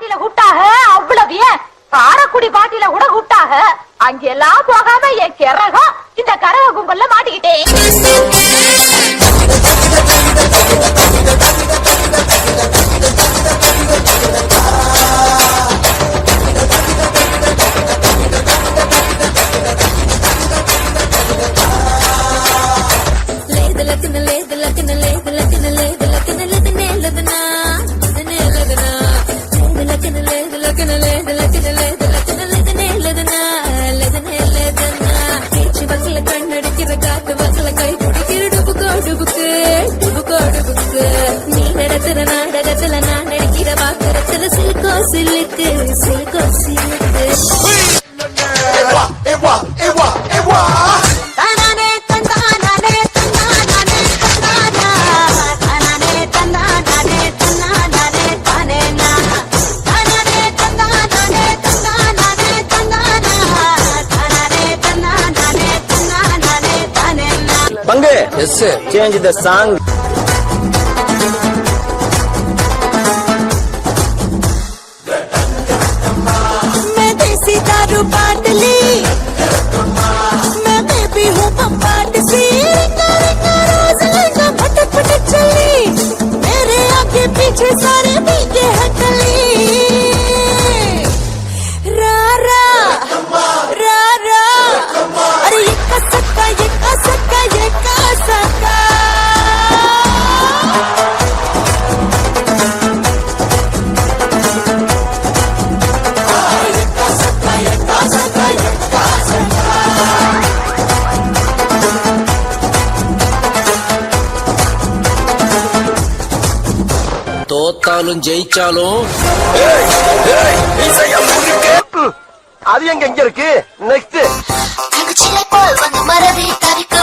பாட்டில கூட்டாக அவ்வளவு ஏன் காரக்குடி பாட்டில கூட கூட்டாக அங்கெல்லாம் போகாம என் கிறகம் இந்த கரக கும்பல்ல மாட்டிக்கிட்டேன். நாடகத்துல நான் நடிக்கிற பாத்திரத்துல சில்கோ சிலுக்கு சில்கோ சிலுக்கு பங்கு எஸ் சேஞ்ச் த சாங். दारू बाटली मैं बेबी हूँ पंपाट सी रोज लड़का भटक भटक चली मेरे आगे पीछे सारे बीते हटली रा रा रा रा अरे ये का सक्का ये का सक्का ये का सक्का தோத்தாலும் ஜெயிச்சாலும் அது எங்க இருக்கு நெக்ஸ்ட் போல் வந்து மரவே தவிக்க